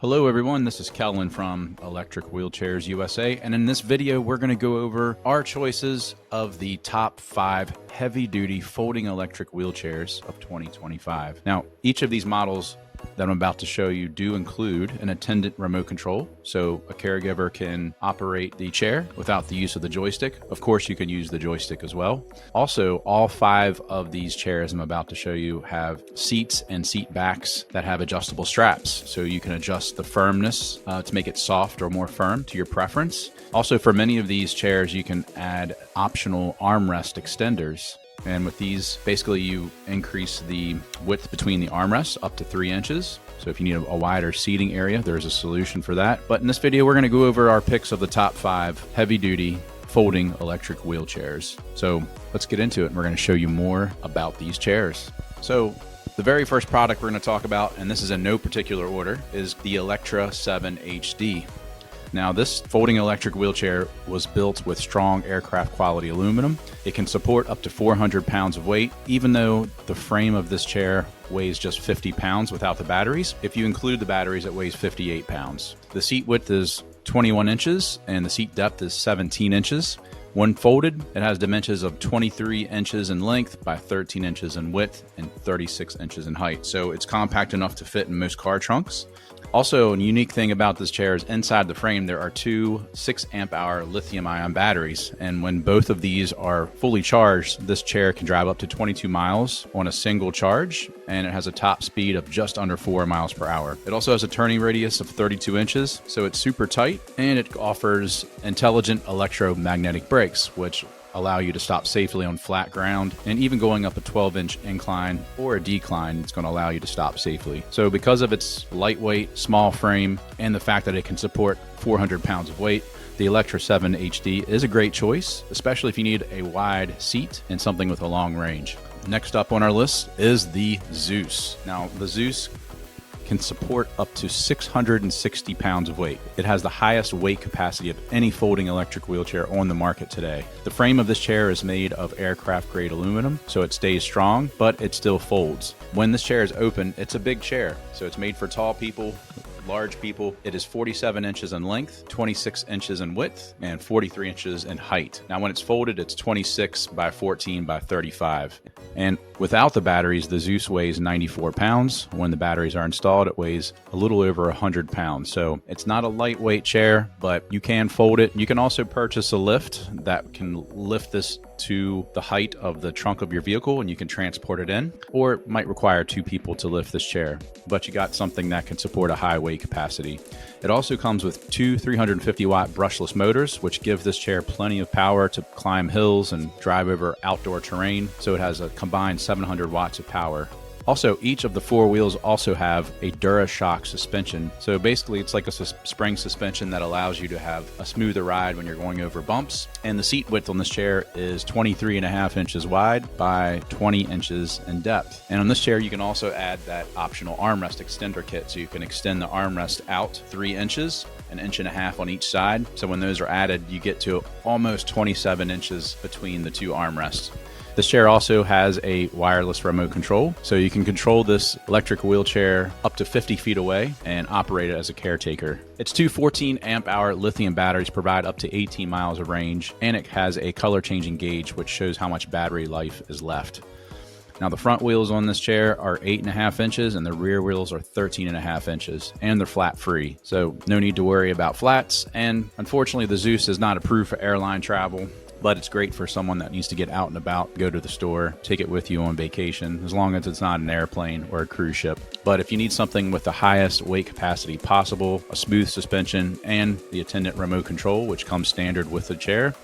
Hello everyone, this is Kellen from Electric Wheelchairs USA, and in this video we're going to go over our choices of the top 5 heavy-duty folding electric wheelchairs of 2025. Now, each of these models that I'm about to show you do include an attendant remote control, so a caregiver can operate the chair without the use of the joystick. Of course, you can use the joystick as well. Also, all 5 of these chairs I'm about to show you have seats and seat backs that have adjustable straps, so you can adjust the firmness to make it soft or more firm to your preference. Also, for many of these chairs, you can add optional armrest extenders. And with these, basically you increase the width between the armrests up to 3 inches. So if you need a wider seating area, there's a solution for that. But in this video, we're going to go over our picks of the top 5 heavy-duty folding electric wheelchairs. So let's get into it, and we're going to show you more about these chairs. So the very first product we're going to talk about, and this is in no particular order, is the Electra 7 HD. Now, this folding electric wheelchair was built with strong aircraft quality aluminum. It can support up to 400 pounds of weight, even though the frame of this chair weighs just 50 pounds without the batteries. If you include the batteries, it weighs 58 pounds. The seat width is 21 inches and the seat depth is 17 inches. When folded, it has dimensions of 23 inches in length by 13 inches in width and 36 inches in height. So it's compact enough to fit in most car trunks. Also, a unique thing about this chair is inside the frame, there are 2 6-amp-hour lithium-ion batteries. And when both of these are fully charged, this chair can drive up to 22 miles on a single charge, and it has a top speed of just under 4 miles per hour. It also has a turning radius of 32 inches, so it's super tight, and it offers intelligent electromagnetic brakes, which allow you to stop safely on flat ground, and even going up a 12-inch incline or a decline, it's going to allow you to stop safely. So because of its lightweight, small frame, and the fact that it can support 400 pounds of weight, the Electra 7 HD is a great choice, especially if you need a wide seat and something with a long range. Next up on our list is the Zeus. Now, the Zeus can support up to 660 pounds of weight. It has the highest weight capacity of any folding electric wheelchair on the market today. The frame of this chair is made of aircraft grade aluminum, so it stays strong, but it still folds. When this chair is open, it's a big chair, so it's made for tall people, large people. It is 47 inches in length, 26 inches in width, and 43 inches in height. Now, when it's folded, it's 26 by 14 by 35. And without the batteries, the Zeus weighs 94 pounds. When the batteries are installed, it weighs a little over 100 pounds. So it's not a lightweight chair, but you can fold it. You can also purchase a lift that can lift this to the height of the trunk of your vehicle, and you can transport it in, or it might require 2 people to lift this chair, but you got something that can support a high weight capacity. It also comes with 2 350-watt brushless motors, which give this chair plenty of power to climb hills and drive over outdoor terrain, so it has a combined 700 watts of power. Also, each of the 4 wheels also have a DuraShock suspension. So basically, it's like a spring suspension that allows you to have a smoother ride when you're going over bumps. And the seat width on this chair is 23.5 inches wide by 20 inches in depth. And on this chair, you can also add that optional armrest extender kit. So you can extend the armrest out 3 inches, an inch and a half on each side. So when those are added, you get to almost 27 inches between the 2 armrests. This chair also has a wireless remote control, so you can control this electric wheelchair up to 50 feet away and operate it as a caretaker. Its 2 14-amp-hour lithium batteries provide up to 18 miles of range, and it has a color-changing gauge which shows how much battery life is left. Now, the front wheels on this chair are 8.5 inches, and the rear wheels are 13.5 inches, and they're flat-free, so no need to worry about flats. And unfortunately, the Zeus is not approved for airline travel, but it's great for someone that needs to get out and about, go to the store, take it with you on vacation, as long as it's not an airplane or a cruise ship. But if you need something with the highest weight capacity possible, a smooth suspension, and the attendant remote control, which comes standard with the chair,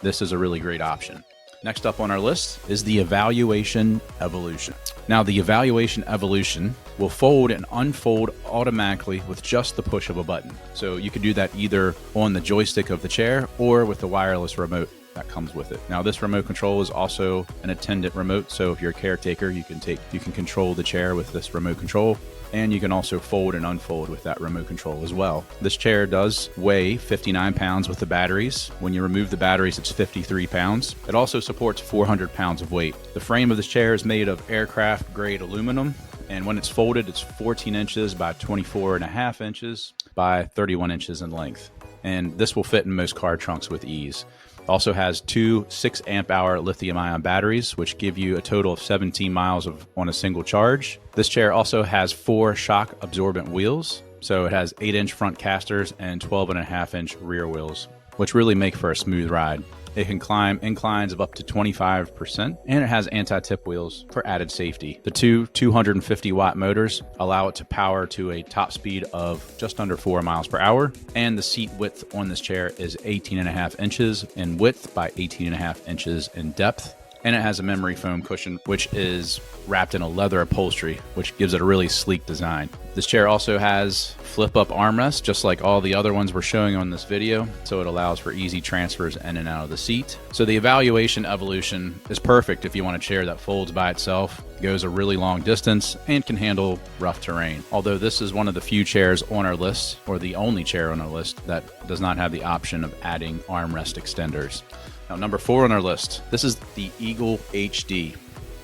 this is a really great option. Next up on our list is the Evaluation Evolution. Now, the Evaluation Evolution will fold and unfold automatically with just the push of a button. So you can do that either on the joystick of the chair or with the wireless remote that comes with it. Now, this remote control is also an attendant remote, so if you're a caretaker, you can control the chair with this remote control, and you can also fold and unfold with that remote control as well. This chair does weigh 59 pounds with the batteries. When you remove the batteries, it's 53 pounds. It also supports 400 pounds of weight. The frame of this chair is made of aircraft grade aluminum, And when it's folded, it's 14 inches by 24.5 inches by 31 inches in length. And this will fit in most car trunks with ease. Also has two 6 amp hour lithium ion batteries, which give you a total of 17 miles on a single charge. This chair also has 4 shock absorbent wheels. So it has 8-inch front casters and 12.5-inch rear wheels, which really make for a smooth ride. It can climb inclines of up to 25%, and it has anti-tip wheels for added safety. The two 250-watt motors allow it to power to a top speed of just under 4 miles per hour, and the seat width on this chair is 18.5 inches in width by 18.5 inches in depth. And it has a memory foam cushion, which is wrapped in a leather upholstery, which gives it a really sleek design. This chair also has flip-up armrests, just like all the other ones we're showing on this video, so it allows for easy transfers in and out of the seat. So the evaluation evolution is perfect if you want a chair that folds by itself, goes a really long distance, and can handle rough terrain. Although this is one of the few chairs on our list, or the only chair on our list, that does not have the option of adding armrest extenders. Now, number 4 on our list, this is the Eagle HD.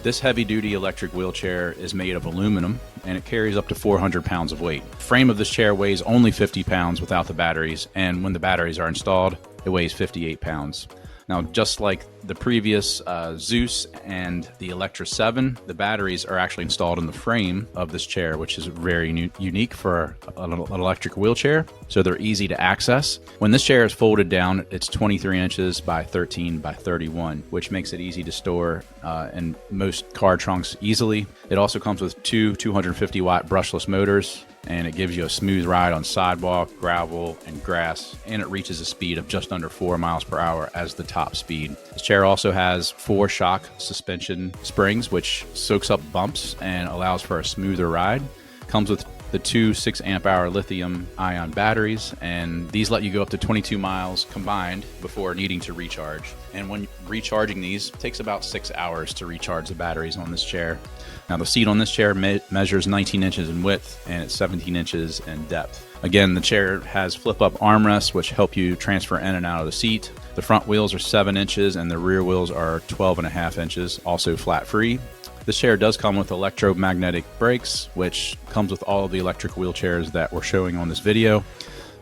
This heavy-duty electric wheelchair is made of aluminum, and it carries up to 400 pounds of weight. The frame of this chair weighs only 50 pounds without the batteries, and when the batteries are installed, it weighs 58 pounds. Now, just like the previous Zeus and the Electra 7, the batteries are actually installed in the frame of this chair, which is very unique for an electric wheelchair, so they're easy to access. When this chair is folded down, it's 23 inches by 13 by 31, which makes it easy to store in most car trunks easily. It also comes with two 250-watt brushless motors, and it gives you a smooth ride on sidewalk, gravel, and grass, and it reaches a speed of just under 4 miles per hour as the top speed. This chair also has 4 shock suspension springs, which soaks up bumps and allows for a smoother ride. Comes with the two 6 amp hour lithium ion batteries, and these let you go up to 22 miles combined before needing to recharge. And when recharging these, it takes about 6 hours to recharge the batteries on this chair. Now, the seat on this chair measures 19 inches in width, and it's 17 inches in depth. Again, the chair has flip-up armrests, which help you transfer in and out of the seat. The front wheels are 7 inches, and the rear wheels are 12.5 inches, also flat-free. This chair does come with electromagnetic brakes, which comes with all of the electric wheelchairs that we're showing on this video.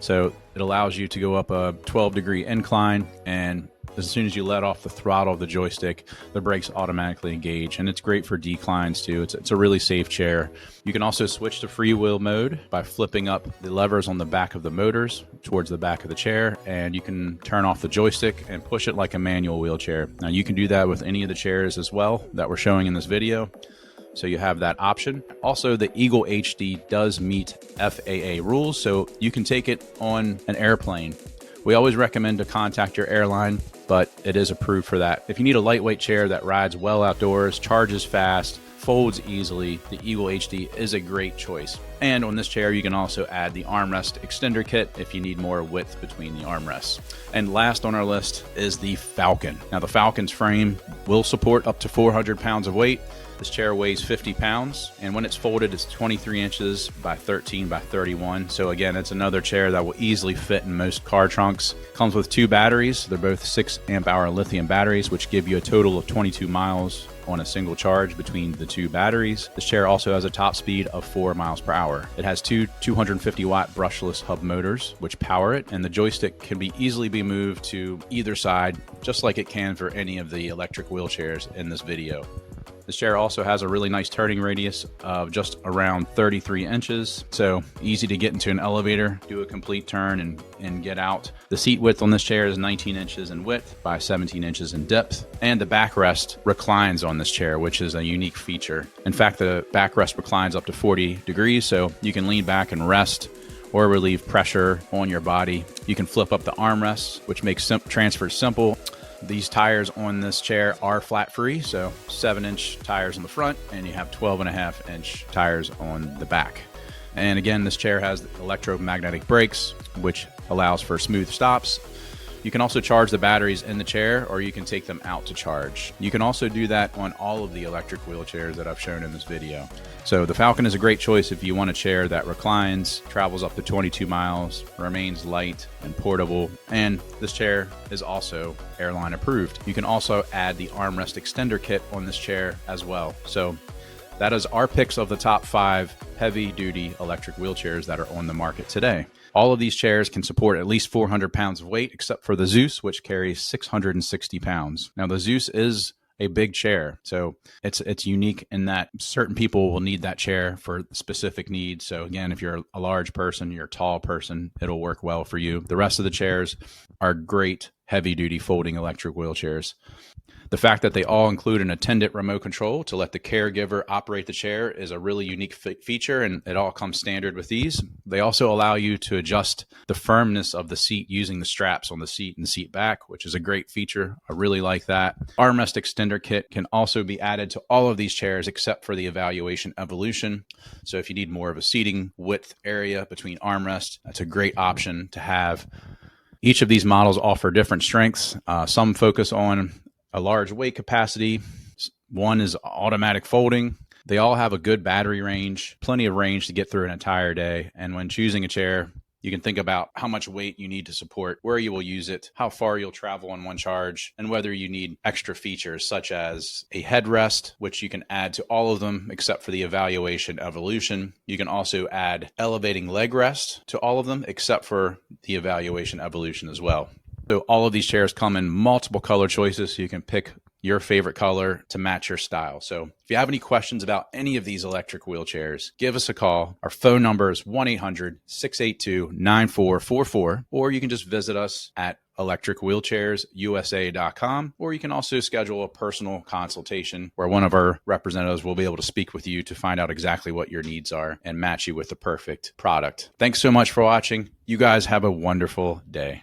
So it allows you to go up a 12-degree incline, and as soon as you let off the throttle of the joystick, the brakes automatically engage, and it's great for declines too. It's a really safe chair. You can also switch to freewheel mode by flipping up the levers on the back of the motors towards the back of the chair, and you can turn off the joystick and push it like a manual wheelchair. Now, you can do that with any of the chairs as well that we're showing in this video, so you have that option. Also, the Eagle HD does meet FAA rules, so you can take it on an airplane. We always recommend to contact your airline, but it is approved for that. If you need a lightweight chair that rides well outdoors, charges fast, folds easily, the Eagle HD is a great choice. And on this chair, you can also add the armrest extender kit if you need more width between the armrests. And last on our list is the Falcon. Now, the Falcon's frame will support up to 400 pounds of weight. This chair weighs 50 pounds, and when it's folded, it's 23 inches by 13 by 31. So again, it's another chair that will easily fit in most car trunks. Comes with 2 batteries. They're both 6 amp hour lithium batteries, which give you a total of 22 miles on a single charge between the 2 batteries. This chair also has a top speed of 4 miles per hour. It has 2 250-watt brushless hub motors, which power it, and the joystick can easily be moved to either side, just like it can for any of the electric wheelchairs in this video. This chair also has a really nice turning radius of just around 33 inches, so easy to get into an elevator, do a complete turn, and get out. The seat width on this chair is 19 inches in width by 17 inches in depth, and the backrest reclines on this chair, which is a unique feature. In fact, the backrest reclines up to 40 degrees, so you can lean back and rest or relieve pressure on your body. You can flip up the armrests, which makes transfers simple. These tires on this chair are flat free, so 7-inch tires on the front, and you have 12.5-inch tires on the back. And again, this chair has electromagnetic brakes, which allows for smooth stops. You can also charge the batteries in the chair, or you can take them out to charge. You can also do that on all of the electric wheelchairs that I've shown in this video. So the Falcon is a great choice if you want a chair that reclines, travels up to 22 miles, remains light and portable, and this chair is also airline approved. You can also add the armrest extender kit on this chair as well. So That is our picks of the top 5 heavy-duty electric wheelchairs that are on the market today. All of these chairs can support at least 400 pounds of weight, except for the Zeus, which carries 660 pounds. Now, the Zeus is a big chair, so it's unique in that certain people will need that chair for specific needs. So again, if you're a large person, you're a tall person, it'll work well for you. The rest of the chairs are great heavy-duty folding electric wheelchairs. The fact that they all include an attendant remote control to let the caregiver operate the chair is a really unique feature, and it all comes standard with these. They also allow you to adjust the firmness of the seat using the straps on the seat and the seat back, which is a great feature. I really like that. Armrest extender kit can also be added to all of these chairs except for the Evaluation Evolution. So if you need more of a seating width area between armrests, that's a great option to have. Each of these models offer different strengths. Some focus on a large weight capacity. One is automatic folding. They all have a good battery range, plenty of range to get through an entire day. And when choosing a chair, you can think about how much weight you need to support, where you will use it, how far you'll travel on one charge, and whether you need extra features such as a headrest, which you can add to all of them except for the Evaluation Evolution. You can also add elevating leg rest to all of them except for the Evaluation Evolution as well. So all of these chairs come in multiple color choices, so you can pick your favorite color to match your style. So if you have any questions about any of these electric wheelchairs, give us a call. Our phone number is 1-800-682-9444, or you can just visit us at electricwheelchairsusa.com, or you can also schedule a personal consultation where one of our representatives will be able to speak with you to find out exactly what your needs are and match you with the perfect product. Thanks so much for watching. You guys have a wonderful day.